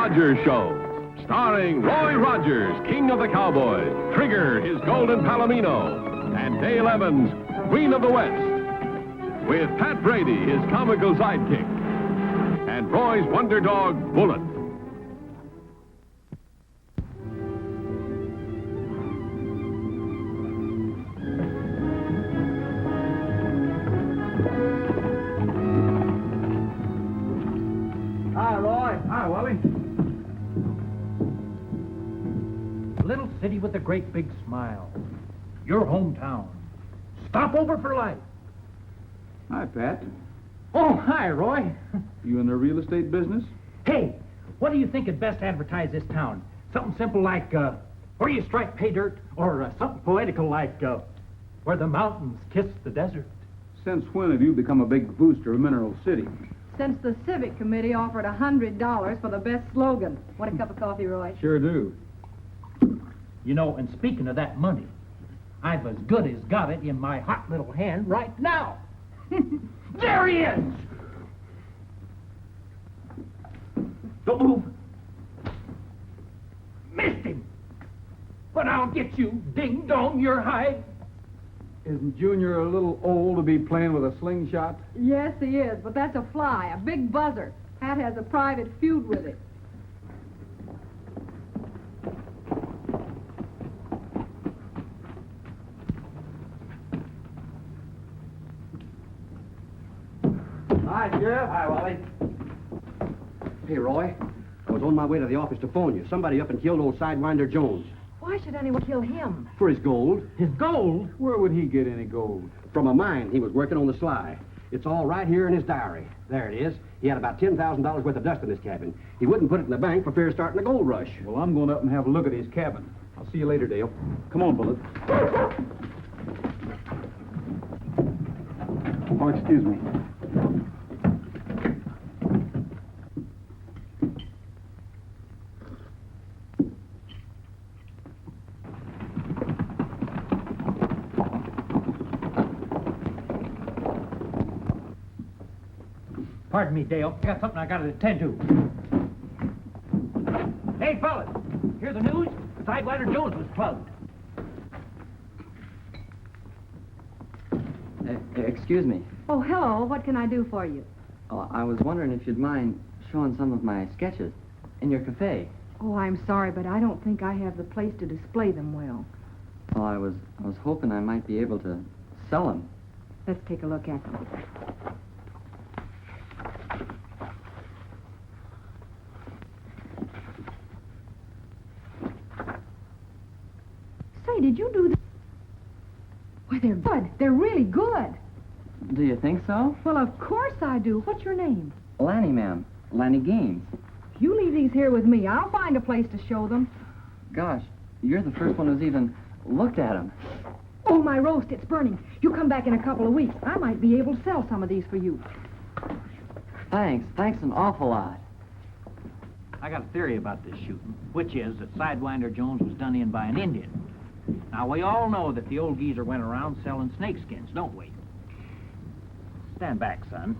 Rogers Show. Starring Roy Rogers, King of the Cowboys, Trigger, his golden palomino, and Dale Evans, Queen of the West. With Pat Brady, his comical sidekick, and Roy's wonder dog, Bullet. Hi, Roy. Hi, Wally. Little city with a great big smile. Your hometown. Stop over for life. Hi, Pat. Oh, hi, Roy. You in the real estate business? Hey, what do you think would best advertise this town? Something simple like, where you strike pay dirt, or something poetical like, where the mountains kiss the desert. Since when have you become a big booster of Mineral City? Since the Civic Committee offered $100 for the best slogan. Want a cup of coffee, Roy? Sure do. You know, and speaking of that money, I've as good as got it in my hot little hand right now. There he is! Don't move. Missed him. But I'll get you, ding-dong, your hide. Isn't Junior a little old to be playing with a slingshot? Yes, he is, but that's a fly, a big buzzer. Pat has a private feud with it. Hi, Sheriff. Hi, Wally. Hey, Roy. I was on my way to the office to phone you. Somebody up and killed old Sidewinder Jones. Why should anyone kill him? For his gold. His gold? Where would he get any gold? From a mine he was working on the sly. It's all right here in his diary. There it is. He had about $10,000 worth of dust in his cabin. He wouldn't put it in the bank for fear of starting a gold rush. Well, I'm going up and have a look at his cabin. I'll see you later, Dale. Come on, Bullet. Oh, excuse me. Pardon me, Dale. I got something I gotta attend to. Hey, fellas, hear the news? Sidewinder Jones was plugged. Excuse me. Oh, hello. What can I do for you? Oh, I was wondering if you'd mind showing some of my sketches in your cafe. Oh, I'm sorry, but I don't think I have the place to display them well. Well, I was hoping I might be able to sell them. Let's take a look at them. Say, did you do this? Why, they're good. They're really good. Do you think so? Well, of course I do. What's your name? Lanny, ma'am. Lanny Gaines. If you leave these here with me, I'll find a place to show them. Gosh, you're the first one who's even looked at them. Oh, my roast, it's burning. You come back in a couple of weeks. I might be able to sell some of these for you. Thanks. Thanks an awful lot. I got a theory about this shooting, which is that Sidewinder Jones was done in by an Indian. Now, we all know that the old geezer went around selling snakeskins, don't we? Stand back, son.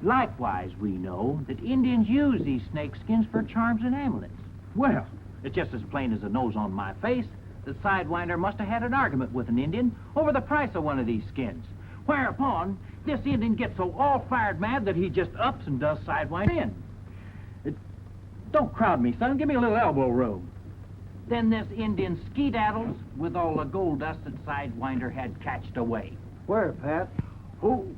Likewise, we know that Indians use these snakeskins for charms and amulets. Well, it's just as plain as the nose on my face that Sidewinder must have had an argument with an Indian over the price of one of these skins. Whereupon, this Indian gets so all-fired mad that he just ups and does Sidewinder in. Don't crowd me, son. Give me a little elbow room. Then this Indian skedaddles with all the gold dust that Sidewinder had catched away. Where, Pat? Oh.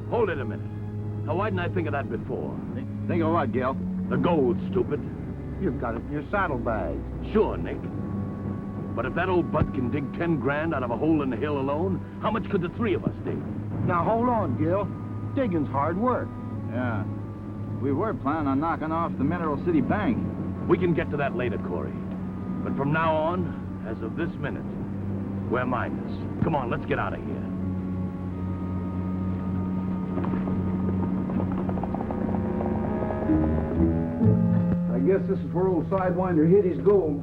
Hold it a minute. Now, why didn't I think of that before? Think of what, Gil? The gold, stupid. You've got it in your saddlebag. Sure, Nick. But if that old butt can dig 10 grand out of a hole in the hill alone, how much could the three of us dig? Now, hold on, Gil. Digging's hard work. Yeah. We were planning on knocking off the Mineral City Bank. We can get to that later, Corey. But from now on, as of this minute, we're minders. Come on, let's get out of here. I guess this is where old Sidewinder hid his gold.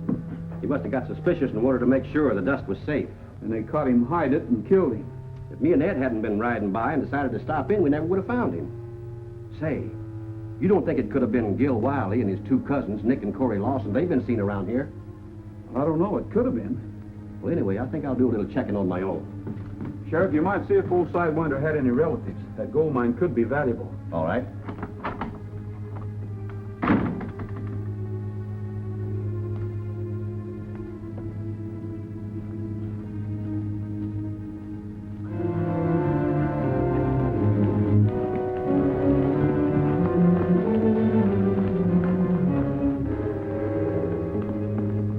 He must have got suspicious and wanted to make sure the dust was safe. And they caught him hide it and killed him. If me and Ed hadn't been riding by and decided to stop in, we never would have found him. Say, you don't think it could have been Gil Wiley and his two cousins, Nick and Corey Lawson? They've been seen around here. I don't know. It could have been. Well, anyway, I think I'll do a little checking on my own. Sheriff, you might see if old Sidewinder had any relatives. That gold mine could be valuable. All right.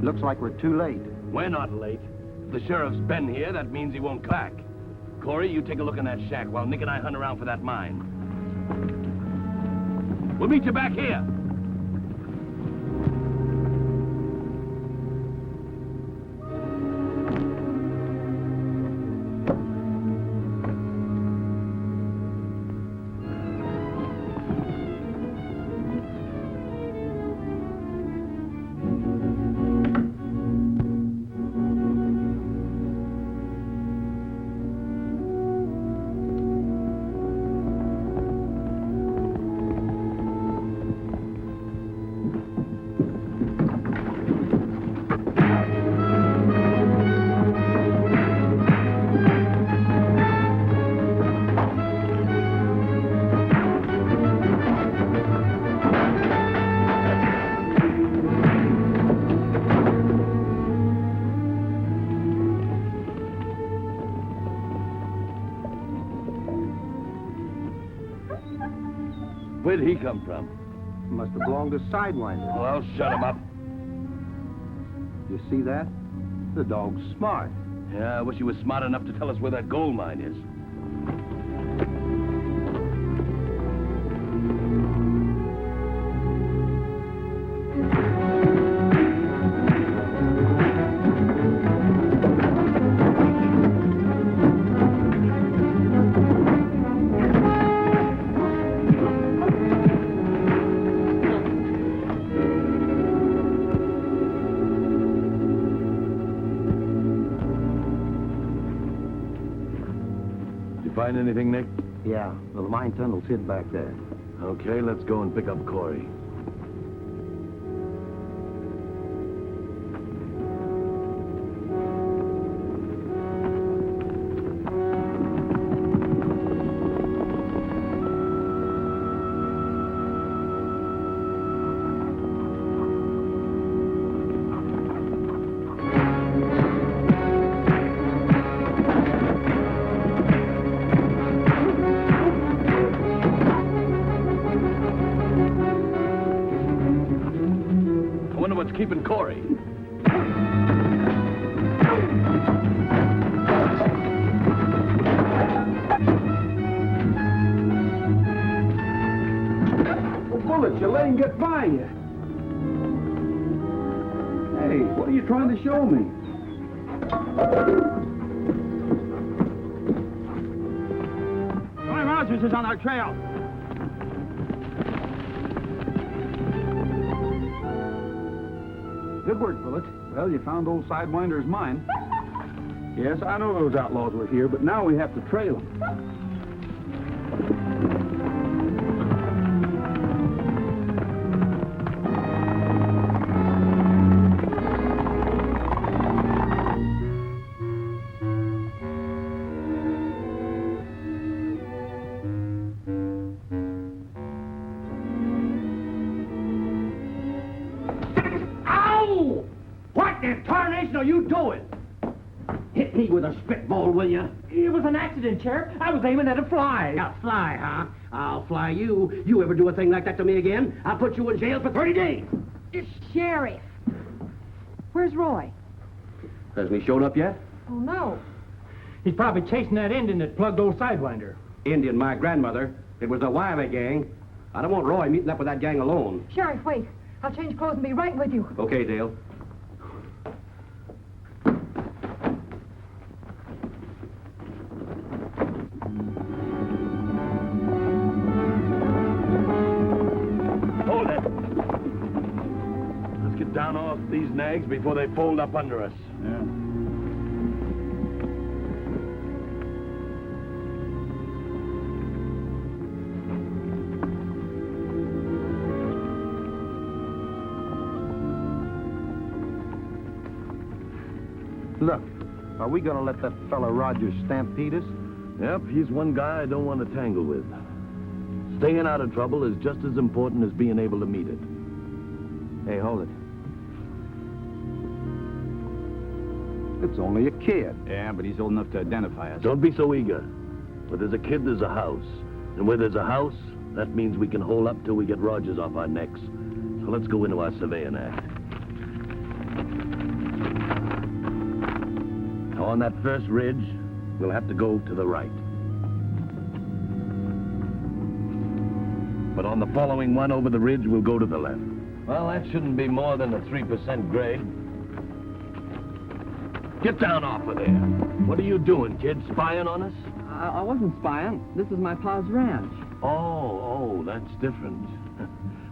Looks like we're too late. We're not late. If the sheriff's been here, that means he won't come back. Corey, you take a look in that shack while Nick and I hunt around for that mine. We'll meet you back here. Where did he come from? Must have belonged to Sidewinder. Well, shut him up. You see that? The dog's smart. Yeah, I wish he was smart enough to tell us where that gold mine is. Find anything, Nick? Yeah, the mine tunnel's hid back there. Okay, let's go and pick up Corey. Keeping Corey. Well, bullets, you let him get by you. Hey, what are you trying to show me? Roy Rogers is on our trail. Good work, Bullet. Well, you found old Sidewinder's mine. Yes, I know those outlaws were here, but now we have to trail them. Are you doing? Hit me with a spitball, will you? It was an accident, Sheriff. I was aiming at a fly. A fly, huh? I'll fly you. You ever do a thing like that to me again, I'll put you in jail for 30 days. Sheriff. Where's Roy? Hasn't he showed up yet? Oh, no. He's probably chasing that Indian that plugged old Sidewinder. Indian, my grandmother. It was the Wiley gang. I don't want Roy meeting up with that gang alone. Sheriff, wait. I'll change clothes and be right with you. Okay, Dale. Hold it. Let's get down off these nags before they fold up under us. Yeah. Look, are we gonna let that fella Rogers stampede us? Yep, he's one guy I don't want to tangle with. Staying out of trouble is just as important as being able to meet it. Hey, hold it. It's only a kid. Yeah, but he's old enough to identify us. Don't be so eager. Where there's a kid, there's a house. And where there's a house, that means we can hold up till we get Rogers off our necks. So let's go into our surveying act. Now, on that first ridge, we'll have to go to the right. But on the following one over the ridge, we'll go to the left. Well, that shouldn't be more than a 3% grade. Get down off of there. What are you doing, kid? Spying on us? I wasn't spying. This is my pa's ranch. Oh, that's different.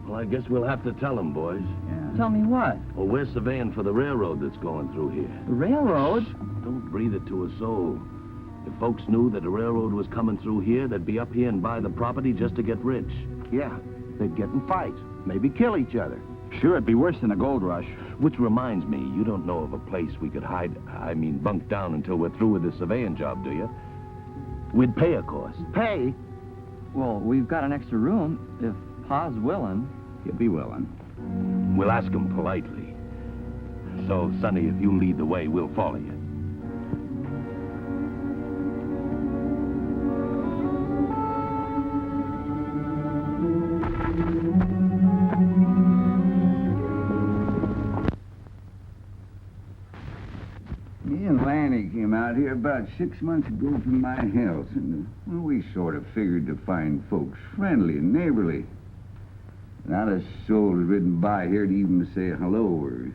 Well, I guess we'll have to tell him, boys. Yeah. Tell me what? Well, we're surveying for the railroad that's going through here. The railroad? Don't breathe it to a soul. If folks knew that a railroad was coming through here, they'd be up here and buy the property just to get rich. Yeah, they'd get in fights, maybe kill each other. Sure, it'd be worse than a gold rush. Which reminds me, you don't know of a place we could bunk down until we're through with the surveying job, do you? We'd pay, of course. Pay? Well, we've got an extra room, if pa's willing. He'll be willing. We'll ask him politely. So, Sonny, if you lead the way, we'll follow you. Me and Lanny came out here about 6 months ago from my house, and well, we sort of figured to find folks friendly and neighborly. Not a soul has ridden by here to even say hello or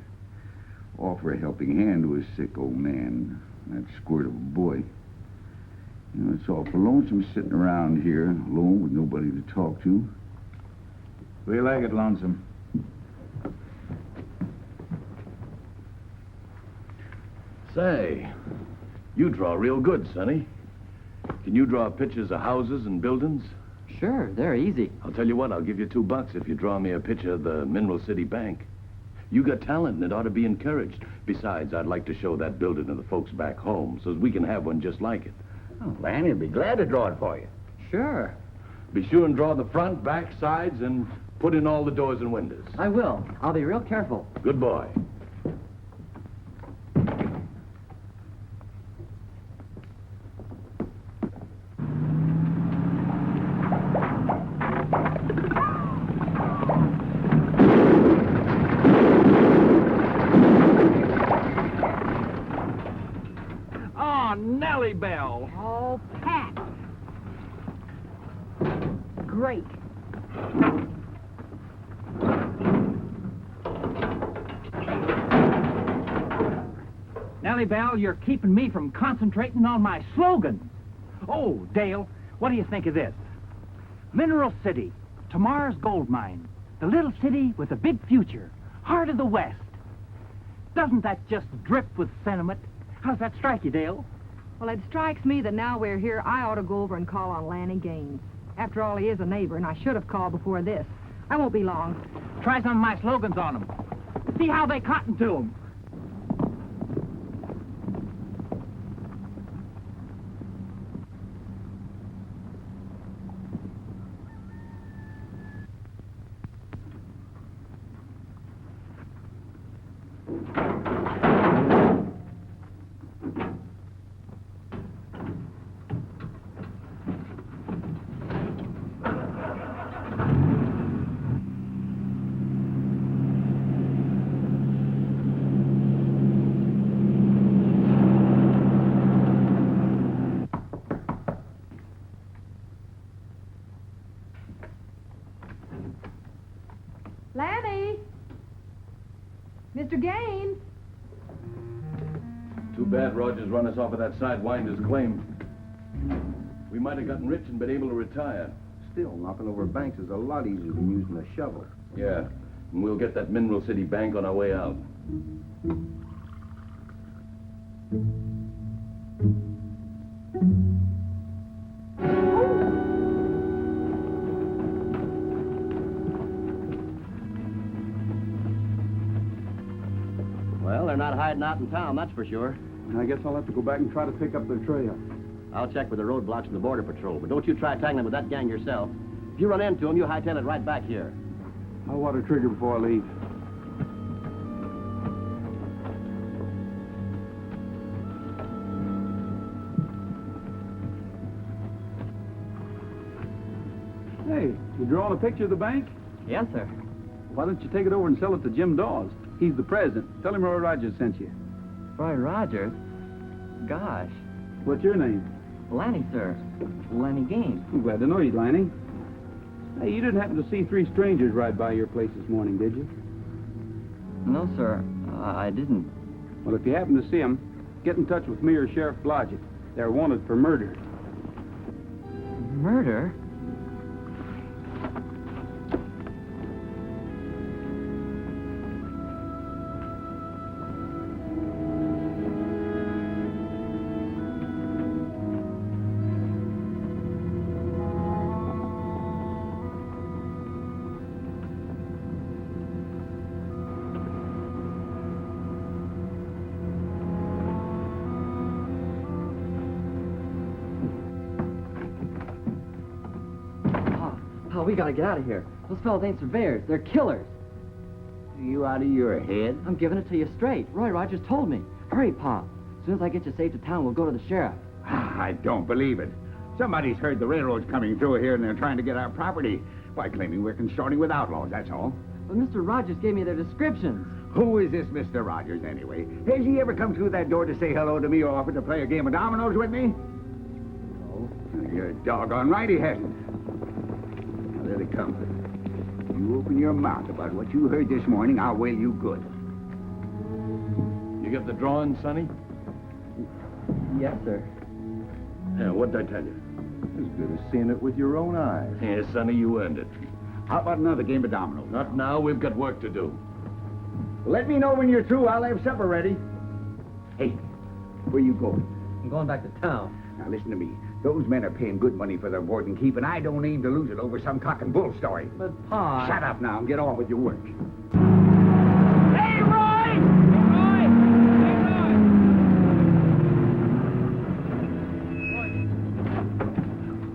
offer a helping hand to a sick old man, that squirt of a boy. You know, it's awful lonesome sitting around here alone with nobody to talk to. We like it lonesome. Say, you draw real good, Sonny. Can you draw pictures of houses and buildings? Sure, they're easy. I'll tell you what, I'll give you $2 if you draw me a picture of the Mineral City Bank. You got talent and it ought to be encouraged. Besides, I'd like to show that building to the folks back home so we can have one just like it. Oh, Lanny'd be glad to draw it for you. Sure. Be sure and draw the front, back, sides, and put in all the doors and windows. I will. I'll be real careful. Good boy. Nellie Bell. Oh, Pat. Great. Nellie Bell, you're keeping me from concentrating on my slogan. Oh, Dale, what do you think of this? Mineral City, tomorrow's gold mine. The little city with a big future. Heart of the West. Doesn't that just drip with sentiment? How does that strike you, Dale? Well, it strikes me that now we're here, I ought to go over and call on Lanny Gaines. After all, he is a neighbor, and I should have called before this. I won't be long. Try some of my slogans on them. See how they cotton to them. Mr. Gaines. Too bad Rogers run us off of that sidewinder's claim. We might have gotten rich and been able to retire. Still, knocking over banks is a lot easier than using a shovel. Yeah, and we'll get that Mineral City Bank on our way out. Well, they're not hiding out in town, that's for sure. I guess I'll have to go back and try to pick up their trail. I'll check with the roadblocks and the Border Patrol, but don't you try tangling with that gang yourself. If you run into them, you hightail it right back here. I'll water trigger before I leave. Hey, you drawing a picture of the bank? Yes, sir. Why don't you take it over and sell it to Jim Dawes? He's the president. Tell him Roy Rogers sent you. Roy Rogers? Gosh. What's your name? Lanny, sir. Lanny Gaines. I'm glad to know you, Lanny. Hey, you didn't happen to see three strangers ride by your place this morning, did you? No, sir. I didn't. Well, if you happen to see them, get in touch with me or Sheriff Blodgett. They're wanted for murder. Murder? Oh, we gotta get out of here. Those fellas ain't surveyors. They're killers. Are you out of your head? I'm giving it to you straight. Roy Rogers told me. Hurry, Pa. As soon as I get you safe to town, we'll go to the sheriff. I don't believe it. Somebody's heard the railroad's coming through here and they're trying to get our property. By claiming we're consorting with outlaws, that's all. But Mr. Rogers gave me their descriptions. Who is this Mr. Rogers, anyway? Has he ever come through that door to say hello to me or offered to play a game of dominoes with me? No. You're doggone right he hasn't. Now, there it comes. You open your mouth about what you heard this morning, I'll whale you good. You get the drawing, Sonny? Yes, sir. Yeah, what'd I tell you? As good as seeing it with your own eyes. Yeah, Sonny, you earned it. How about another game of dominoes? Not now, we've got work to do. Let me know when you're through. I'll have supper ready. Hey, where you going? I'm going back to town. Now, listen to me. Those men are paying good money for their board and keep, and I don't aim to lose it over some cock and bull story. But, Pa... Shut up now and get on with your work. Hey, Roy!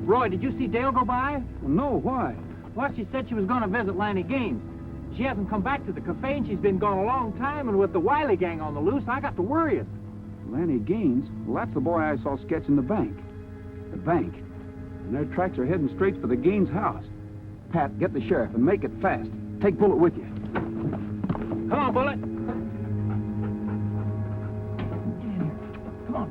Roy, did you see Dale go by? No, why? Well, she said she was going to visit Lanny Gaines. She hasn't come back to the cafe, and she's been gone a long time, and with the Wiley gang on the loose, I got to worrying. Lanny Gaines? Well, that's the boy I saw sketching the bank. The bank. And their tracks are heading straight for the Gaines house. Pat, get the sheriff and make it fast. Take Bullet with you. Come on, Bullet. Come on.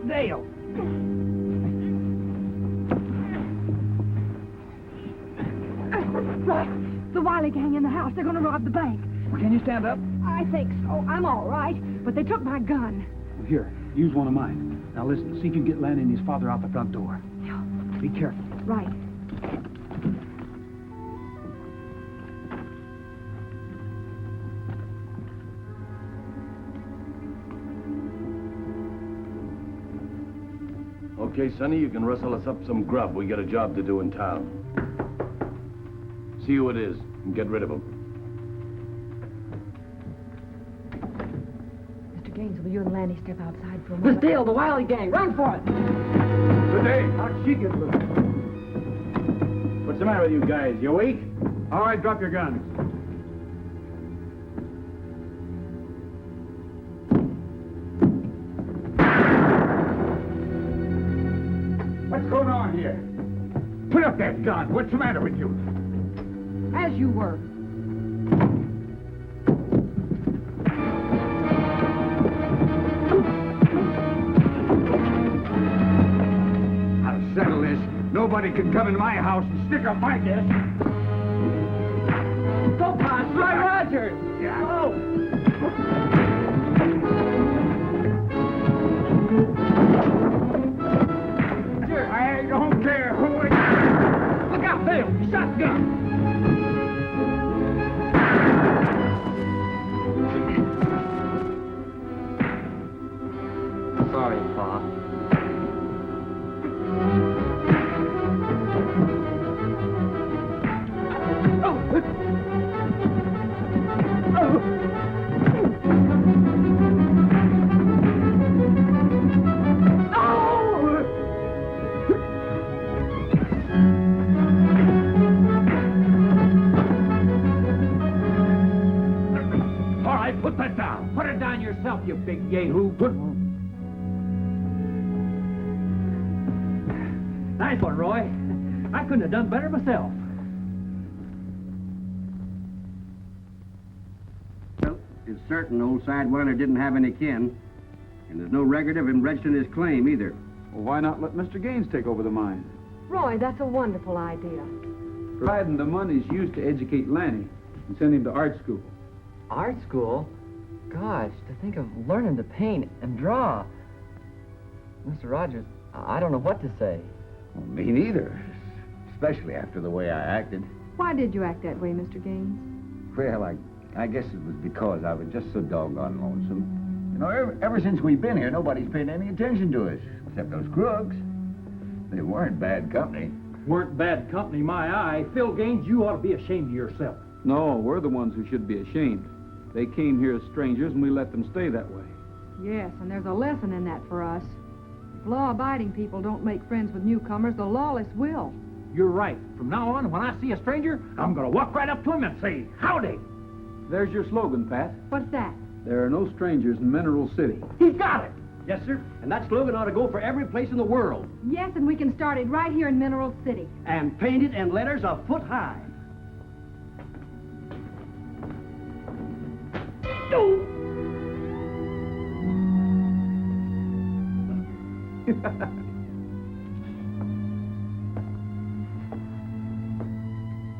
Dale! Right. The Wiley gang in the house. They're going to rob the bank. Can you stand up? I think so. I'm all right. But they took my gun. Here, use one of mine. Now listen, see if you can get Lanny and his father out the front door. Yeah. Be careful. Right. Okay, Sonny, you can rustle us up some grub. We got a job to do in town. See who it is and get rid of him. Mr. Gaines, will you and Lanny step outside for a Miss moment? Dale, the Wiley gang, run for it! Good day. How'd she get loose? What's the matter with you guys? You weak? All right, drop your guns. What's going on here? Put up that gun. What's the matter with you? As you were. I'll settle this. Nobody can come into my house and stick up my desk. Go, Pop! Roy Rogers! Yeah. Oh! I don't care who it is. Look out, Dale! He shot the gun! Sorry, Pa. All right, put that down. Put it down yourself, you big yahoo. Nice one, Roy. I couldn't have done better myself. Well, it's certain old Sidewinder didn't have any kin, and there's no record of him registering his claim either. Well, why not let Mr. Gaines take over the mine? Roy, that's a wonderful idea. Providing the money's used to educate Lanny and send him to art school. Art school? Gosh, to think of learning to paint and draw. Mr. Rogers, I don't know what to say. Well, me neither. Especially after the way I acted. Why did you act that way, Mr. Gaines? Well, I guess it was because I was just so doggone lonesome. You know, ever since we've been here, nobody's paid any attention to us, except those crooks. They weren't bad company. Weren't bad company, my eye. Phil Gaines, you ought to be ashamed of yourself. No, we're the ones who should be ashamed. They came here as strangers, and we let them stay that way. Yes, and there's a lesson in that for us. If law-abiding people don't make friends with newcomers, the lawless will. You're right. From now on, when I see a stranger, I'm going to walk right up to him and say, howdy. There's your slogan, Pat. What's that? There are no strangers in Mineral City. He's got it. Yes, sir. And that slogan ought to go for every place in the world. Yes, and we can start it right here in Mineral City. And paint it in letters a foot high.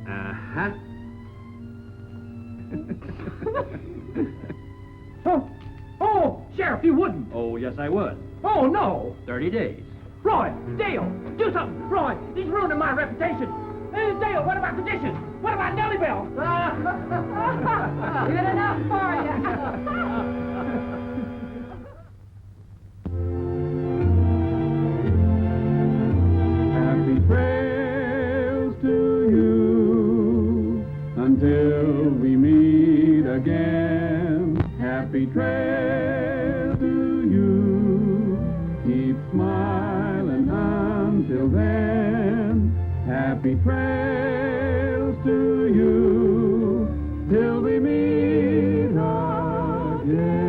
Uh-huh. Oh, Sheriff, you wouldn't. Oh, yes, I would. Oh, no. 30 days. Roy, Dale, do something. Roy, he's ruining my reputation. Dale, what about the dishes? What about Nellie Bell? Good enough for you. Happy trails to you until we meet again. Happy trails to you. Keep smiling until then. Happy trails to you till we meet again.